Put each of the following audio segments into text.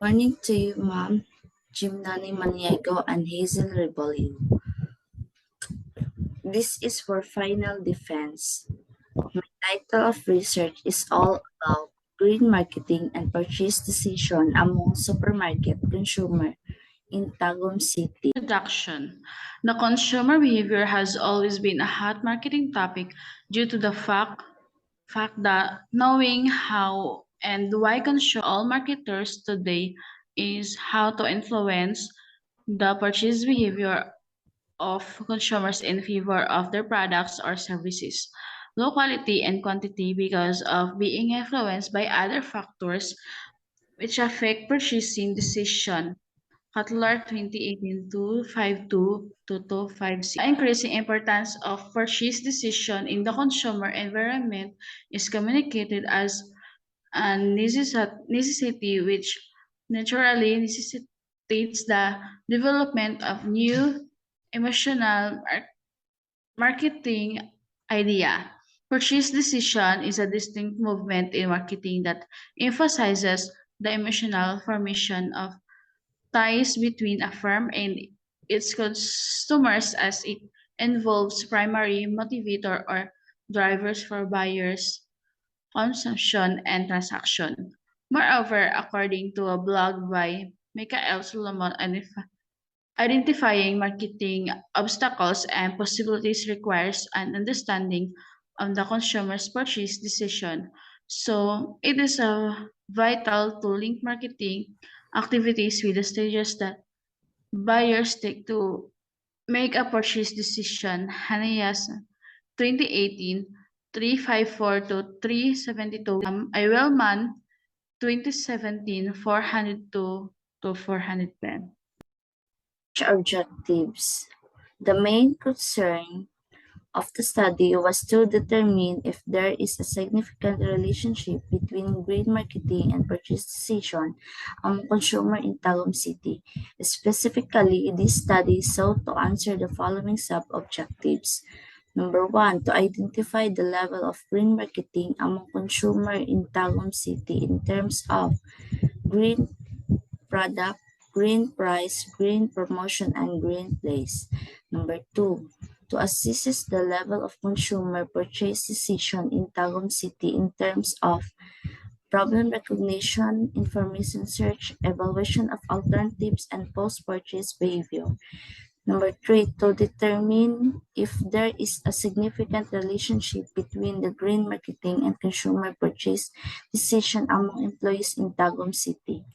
Morning to you, Ma'am. Jimnani Maniego and Hazel Rebolio. This is for final defense. My title of research is all about green marketing and purchase decision among supermarket consumer in Tagum City. Introduction. The consumer behavior has always been a hot marketing topic due to the fact that knowing how and why consumer all marketers today is how to influence the purchase behavior of consumers in favor of their products or services. Low quality and quantity because of being influenced by other factors which affect purchasing decision. Cutler 2018 252 to 250. The increasing importance of purchase decision in the consumer environment is communicated as a necessity which naturally necessitates the development of new emotional marketing idea. Purchase decision is a distinct movement in marketing that emphasizes the emotional formation of ties between a firm and its customers as it involves primary motivator or drivers for buyers, consumption, and transaction. Moreover, according to a blog by Michael Solomon, identifying marketing obstacles and possibilities requires an understanding of the consumer's purchase decision. So, it is vital to link marketing activities with the stages that buyers take to make a purchase decision. Hanayas 2018 354 to 372. Iwellman 2017 402 to 410. Objectives. The main concern of the study was to determine if there is a significant relationship between green marketing and purchase decision among consumers in Tagum City. Specifically, this study sought to answer the following sub-objectives. Number one, to identify the level of green marketing among consumers in Tagum City in terms of green product, green price, green promotion, and green place. Number two, to assess the level of consumer purchase decision in Tagum City in terms of problem recognition, information search, evaluation of alternatives, and post-purchase behavior. Number three, to determine if there is a significant relationship between the green marketing and consumer purchase decision among employees in Tagum City.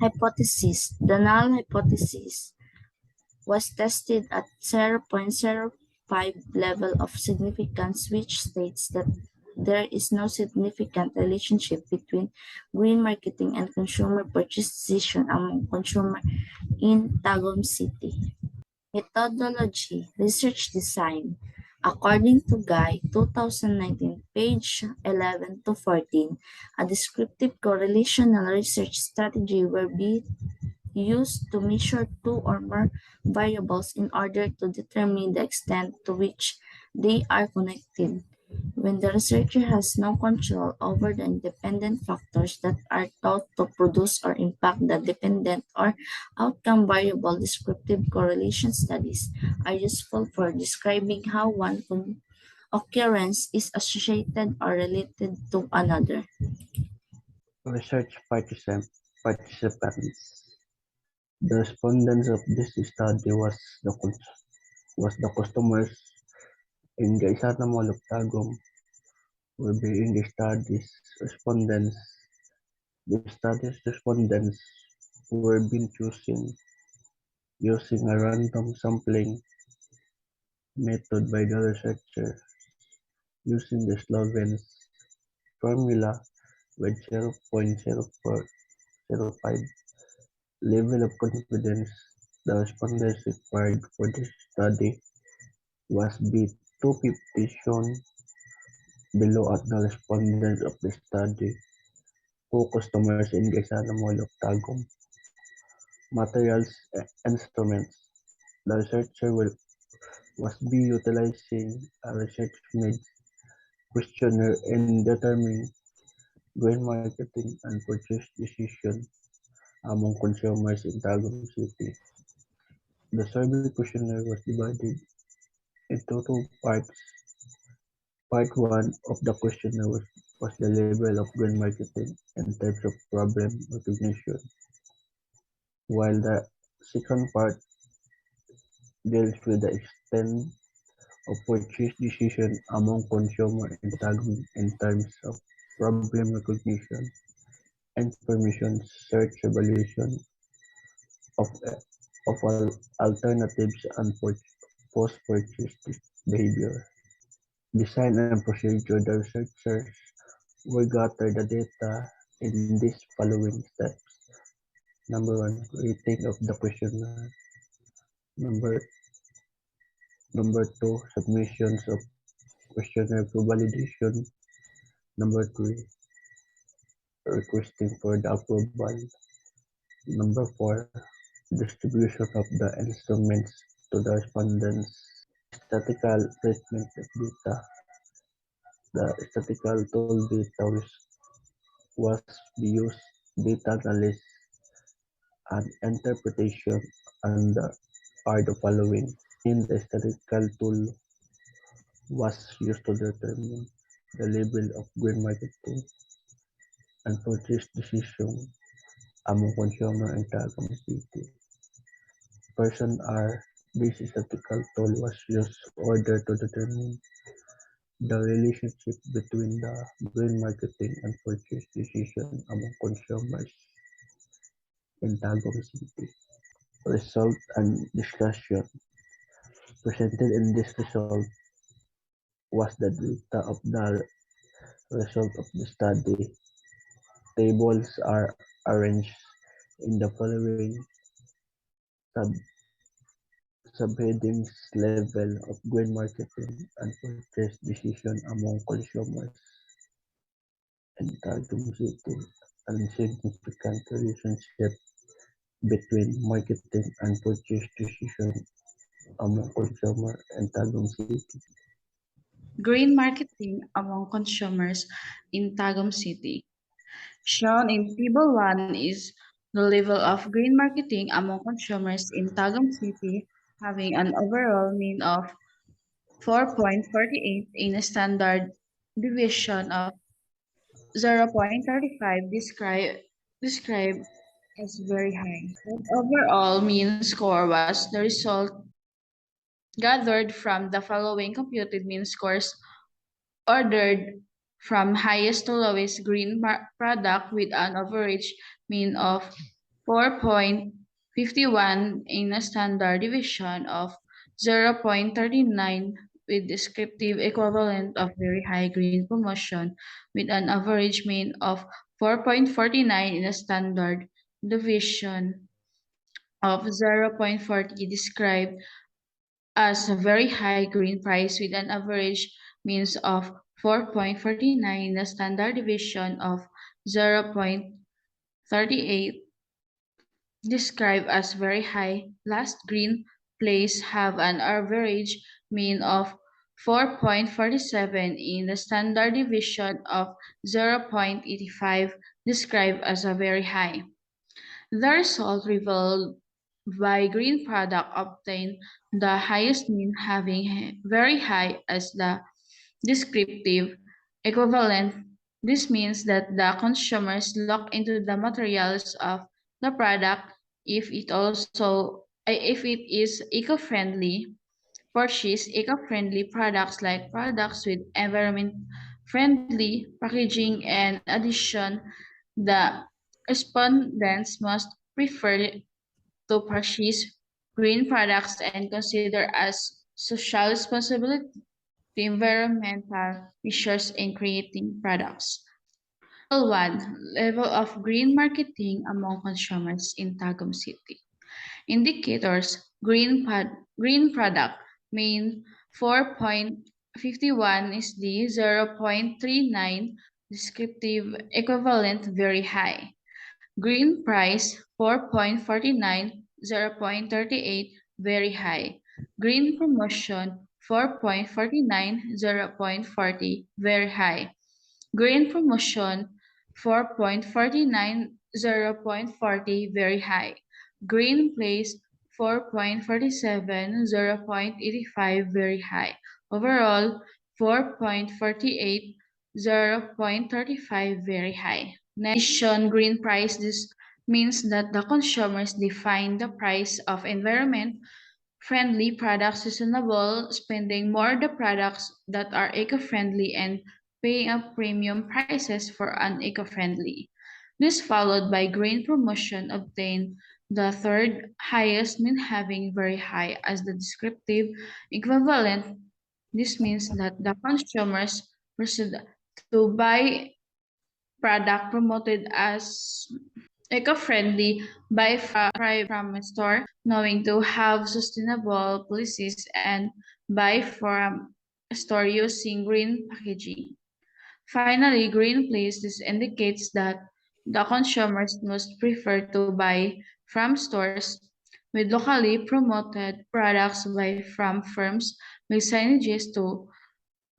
Hypothesis. The null hypothesis was tested at 0.05 level of significance, which states that there is no significant relationship between green marketing and consumer purchase decision among consumers in Tagum City. Methodology, research design. According to Guy, 2019, page 11 to 14, a descriptive correlational research strategy will be used to measure two or more variables in order to determine the extent to which they are connected. When the researcher has no control over the independent factors that are thought to produce or impact the dependent or outcome variable, descriptive correlation studies are useful for describing how one occurrence is associated or related to another. Research participants. The respondents of this study was the customers in Gaisata Tagum were being the studies respondents. The studies respondents were being chosen using a random sampling method by the researcher using the Sloven's formula with 0.0405 level of confidence. The respondents required for this study was B250 shown below at the respondents of the study. Two customers in Gaisana Mall of Tagum. Materials instruments. The researcher was be utilizing a research made questionnaire in determining green marketing and purchase decision among consumers in Tagum City. The survey questionnaire was divided into two parts. Part one of the questionnaire was the level of green marketing in terms of problem recognition, while the second part deals with the extent of purchase decision among consumers in Tagum in terms of problem recognition, information search evaluation of alternatives and post-purchase behavior. Design and procedure. The researchers will gather the data in these following steps. Number one, rating of the questionnaire. Number number two, submissions of questionnaire for validation. Number three, requesting for the approval. Number four, distribution of the instruments to the respondents. Statistical treatment of data. The statistical tool data was used data analysis and interpretation and are the following. In the statistical tool was used to determine the level of green marketing and purchase decision among consumer in Tagum City. Person R. This statistical tool was used in order to determine the relationship between the green marketing and purchase decision among consumers in Tagum City. Result and discussion. Presented in this result was the data of the result of the study. Tables are arranged in the following sub subheadings: level of green marketing and purchase decision among consumers in Tagum City, and significant relationship between marketing and purchase decision among consumers in Tagum City. Green marketing among consumers in Tagum City. Shown in Table 1 is the level of green marketing among consumers in Tagum City, having an overall mean of 4.48 in a standard deviation of 0.35 described as very high. The overall mean score was the result gathered from the following computed mean scores ordered from highest to lowest green product with an average mean of 4.51 in a standard deviation of 0.39 with descriptive equivalent of very high green promotion with an average mean of 4.49 in a standard deviation of 0.40 described as a very high green price with an average means of 4.49, the standard deviation of 0.38 described as very high. Last green place have an average mean of 4.47 in the standard deviation of 0.85 described as a very high. The result revealed by green product obtained the highest mean having very high as the descriptive equivalent. This means that the consumers look into the materials of the product if it is eco-friendly, purchase eco-friendly products like products with environment friendly packaging and addition the respondents must prefer to purchase green products and consider as social responsibility to environmental measures in creating products. Table 1. Level of green marketing among consumers in Tagum City. Indicators green product mean 4.51 is the 0.39 descriptive equivalent very high. Green price 4.49, 0.38 very high. Green promotion 4.49, 0.40 very high. Green promotion 4.49, 0.40, very high. Green place 4.47, 0.85, very high. Overall 4.48, 0.35, very high. Nation green price, this means that the consumers define the price of environment friendly products, sustainable spending more the products that are eco-friendly and paying a premium prices for uneco-friendly. This followed by green promotion obtained the third highest, mean having very high as the descriptive equivalent. This means that the consumers proceed to buy product promoted as eco-friendly buy from a store, knowing to have sustainable policies and buy from a store using green packaging. Finally, green place this indicates that the consumers must prefer to buy from stores with locally promoted products by from firms with signages to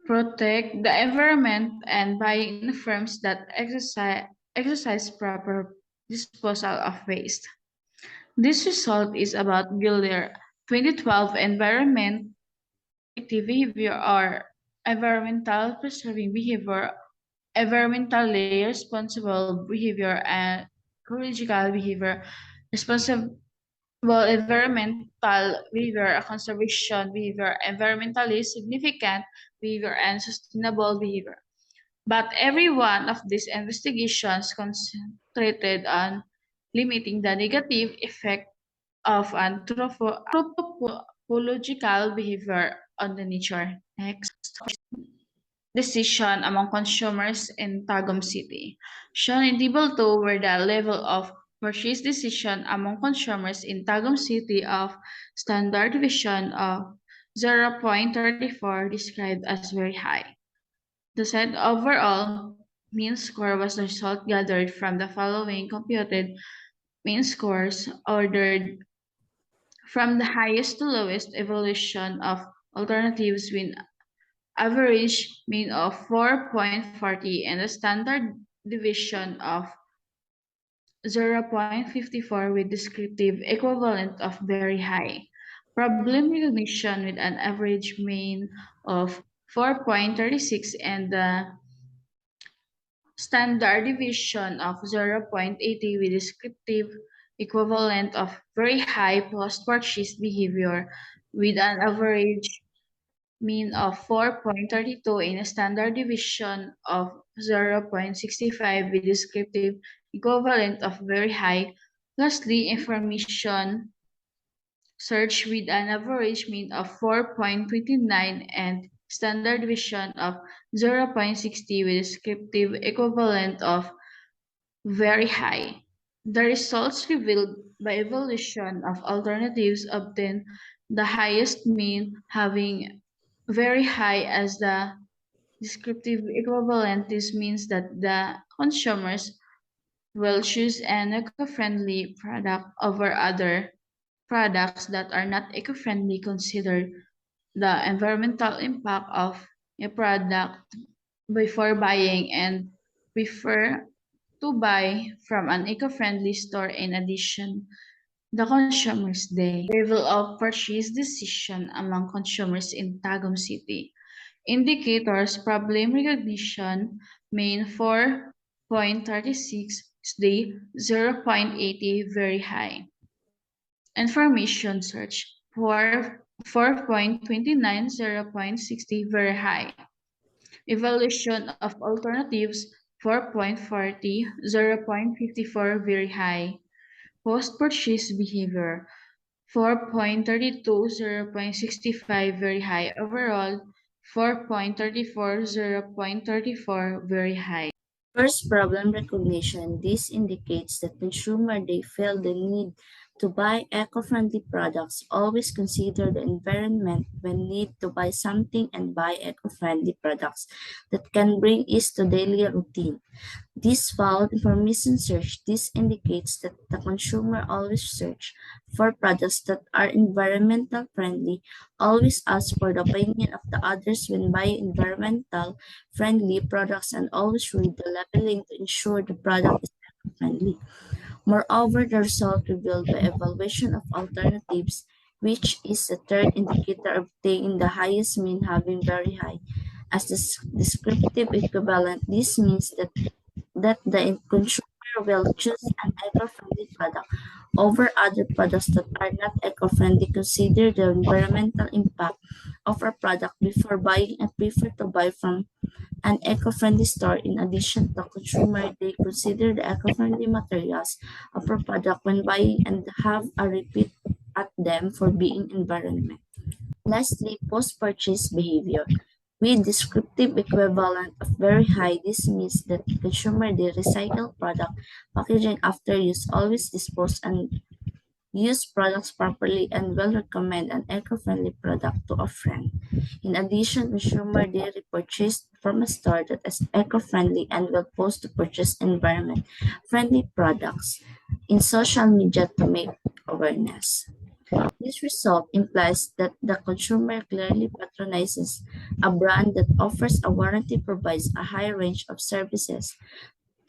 protect the environment and buying firms that exercise proper disposal of waste. This result is about Gilder 2012 environment protective behavior or environmental preserving behavior, environmentally responsible behavior, and ecological behavior, responsible environmental behavior, conservation behavior, environmentally significant behavior, and sustainable behavior. But every one of these investigations concentrated on limiting the negative effect of anthropological behavior on the nature. Next, decision among consumers in Tagum City. Shown in Table 2 were the level of purchase decision among consumers in Tagum City of standard deviation of 0.34 described as very high. The set overall mean score was the result gathered from the following computed mean scores ordered from the highest to lowest evolution of alternatives with average mean of 4.40 and a standard deviation of 0.54 with descriptive equivalent of very high. Problem recognition with an average mean of 4.36 and the standard deviation of 0.80 with descriptive equivalent of very high post-purchase behavior with an average mean of 4.32 in a standard deviation of 0.65 with descriptive equivalent of very high. Lastly, information search with an average mean of 4.29 and standard deviation of 0.60 with descriptive equivalent of very high. The results revealed by evaluation of alternatives obtained the highest mean having very high as the descriptive equivalent. This means that the consumers will choose an eco-friendly product over other products that are not eco-friendly. Consider the environmental impact of a product before buying and prefer to buy from an eco-friendly store. In addition, the Consumers Day level of purchase decision among consumers in Tagum City. Indicators problem recognition main 4.36 day 0.80 very high. Information search 4.29 0.60 very high. Evaluation of alternatives 4.40 0.54 very high. Post-purchase behavior 4.32 0.65 very high. Overall 4.34 0.34 very high. First, problem recognition. This indicates that consumer they feel the need To buy eco-friendly products, always consider the environment when need to buy something and buy eco-friendly products that can bring ease to daily routine. This followed information search. This indicates that the consumer always search for products that are environmental friendly, always ask for the opinion of the others when buying environmental friendly products, and always read the labeling to ensure the product is friendly. Moreover, the result revealed by evaluation of alternatives, which is the third indicator obtained the highest mean having very high. As the descriptive equivalent, this means that the consumer will choose an eco-friendly product over other products that are not eco-friendly. Consider the environmental impact of a product before buying and prefer to buy from an eco-friendly store. In addition to consumer, they consider the eco-friendly materials of a product when buying and have a repeat at them for being environment. Lastly, post-purchase behavior. With descriptive equivalent of very high, this means that consumer the recycled product packaging after use always dispose and use products properly and will recommend an eco-friendly product to a friend. In addition, consumer they repurchased from a store that is eco-friendly and will post to purchase environment-friendly products in social media to make awareness. This result implies that the consumer clearly patronizes a brand that offers a warranty, provides a high range of services,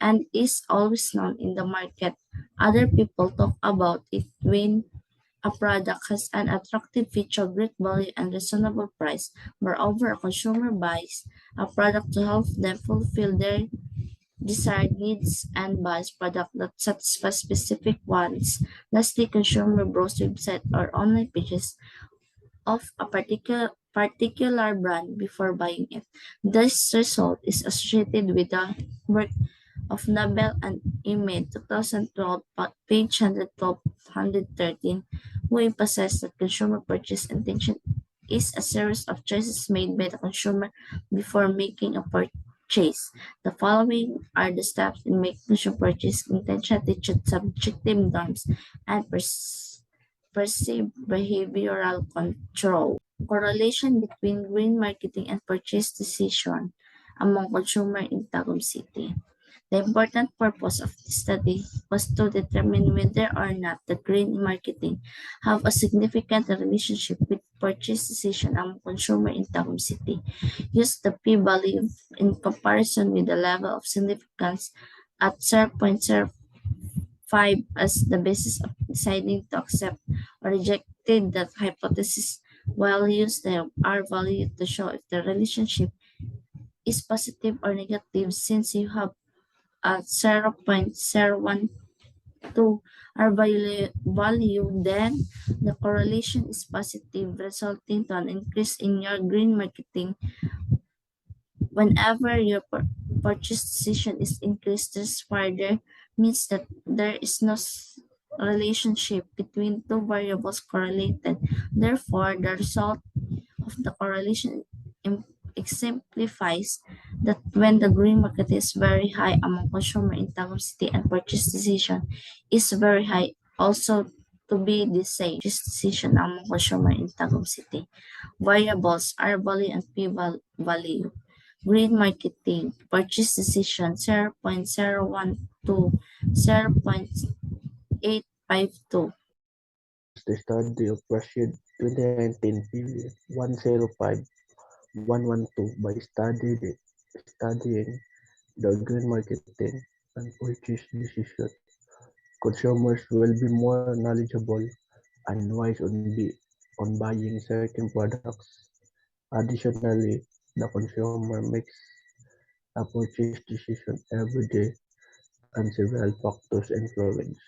and is always known in the market. Other people talk about it when a product has an attractive feature, great value, and reasonable price. Moreover, a consumer buys a product to help them fulfill their desired needs and buys product that satisfy specific wants. Lastly, consumer browse website or online pages of a particular brand before buying it. This result is associated with the work of Nobel and Imade 2012, page 112, 113, who emphasized that consumer purchase intention is a series of choices made by the consumer before making a purchase. The following are the steps in making consumer purchase intention, attitude, subjective norms, and perceived behavioral control. Correlation between green marketing and purchase decision among consumer in Tagum City. The important purpose of this study was to determine whether or not the green marketing have a significant relationship with purchase decision among consumer in Tagum City. Use the p-value in comparison with the level of significance at 0.05 as the basis of deciding to accept or reject that hypothesis, while use the R value to show if the relationship is positive or negative. Since you have at 0.012 R value, then the correlation is positive, resulting to an increase in your green marketing. Whenever your purchase decision is increased, this further means that there is no relationship between two variables correlated. Therefore, the result of the correlation exemplifies that when the green market is very high among consumer in Tagum City and purchase decision is very high also to be the same purchase decision among consumer in Tagum City. Variables are value and p-value. Green marketing purchase decision 0.012, 0.852. As the study of Rashid 2019 period 105-112 by studying the green marketing and purchase decision, consumers will be more knowledgeable and wise on buying certain products. Additionally, the consumer makes a purchase decision every day and several factors influence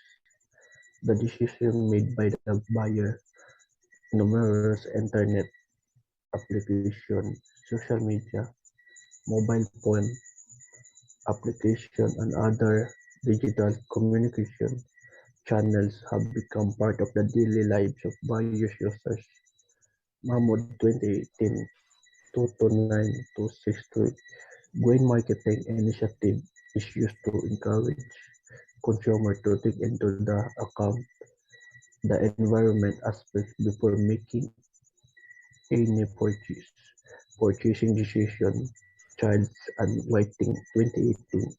the decision made by the buyer. Numerous internet applications, social media, mobile phone application, and other digital communication channels have become part of the daily lives of various users. Mahmoud 2018 229-263 Green marketing initiative is used to encourage consumers to take into the account the environment aspects before making any purchasing decision. Childs and Whiting 2018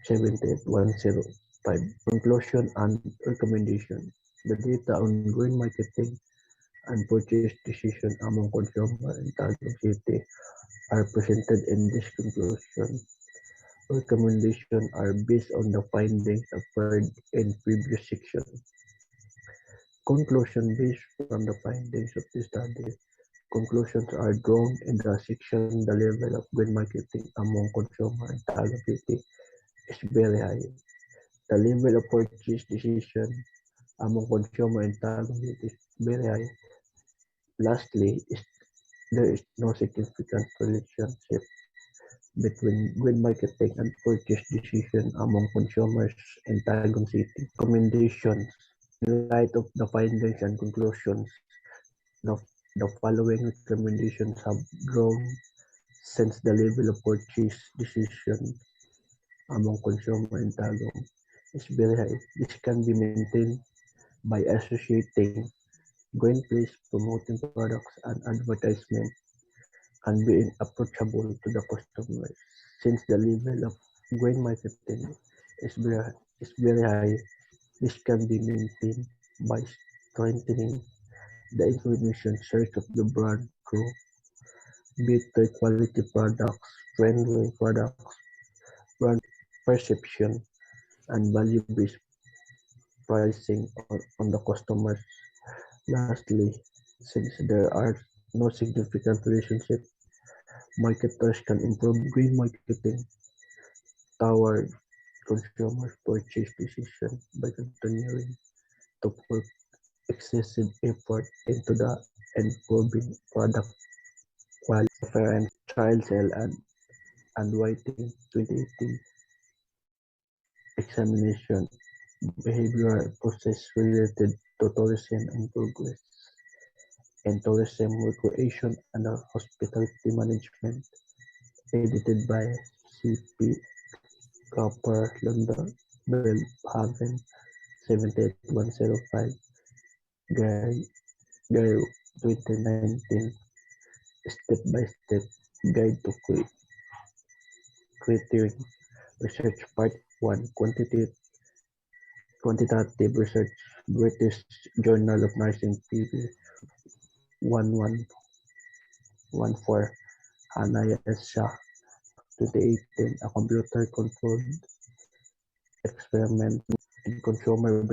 78105. Conclusion and recommendation. The data on green marketing and purchase decision among consumers in Tagum City are presented in this conclusion. Recommendations are based on the findings occurred in previous section. Conclusion based from the findings of the study. Conclusions are drawn in the section the level of green marketing among consumers in Tagalog City is very high. The level of purchase decision among consumers in Tagalog City is very high. Lastly, there is no significant relationship between green marketing and purchase decision among consumers in Tagum City. Recommendations. In light of the findings and conclusions, the, the following recommendations have drawn since the level of purchase decision among consumers in Tagum is very high. This can be maintained by associating green place promoting products and advertisement and being approachable to the customers. Since the level of green marketing is very high, this can be maintained by strengthening the information search of the brand through better quality products, friendly products, brand perception, and value-based pricing on the customers. Lastly, since there are no significant relationship, marketers can improve green marketing toward consumers' purchase decision by continuing to put excessive effort into the improving product quality. Reference Child Cell and Whiting 2018 examination behavioral process related to tourism and progress in tourism, recreation, and hospitality management, edited by C.P. Copper, London, Belhaven, 78105, Guy, Guy 2019, Step-by-Step Guide to Creating Research Part 1, Quantitative Research, British Journal of Nursing, PB 1114, Hanaya S. Shah, 2018, A Computer-Controlled Experiment in Consumer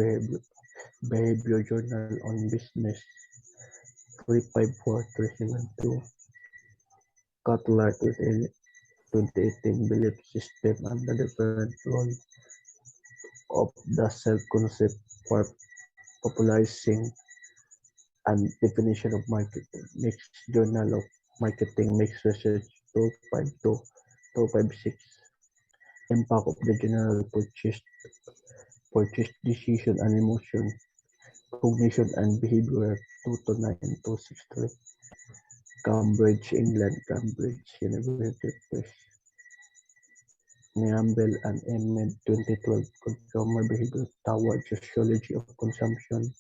Behavior Journal on Business, 354372, Cutler, 2018, Belief System and the Different Role of the Self-Concept for Popularizing and Definition of Marketing, Mixed Journal of Marketing Mixed Research 252-256, Impact of the General Purchase Decision and Emotion, Cognition and Behavior 229-263, Cambridge, England, Cambridge University Press, Neambel and Emmett 2012, Consumer Behavior Toward Sociology of Consumption,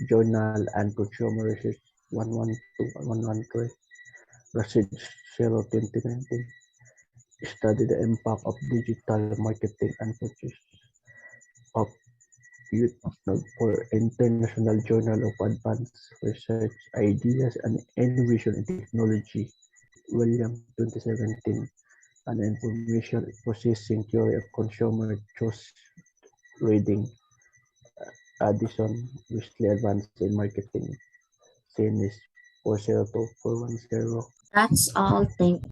Journal and Consumer Research 112-113, Research 0 2019, study the impact of digital marketing and purchase of youth for International Journal of Advanced Research Ideas and Innovation in Technology, William 2017, an information processing theory of consumer choice reading, Addison, Wesley Advanced in Marketing, Senis 402410. That's all. Thank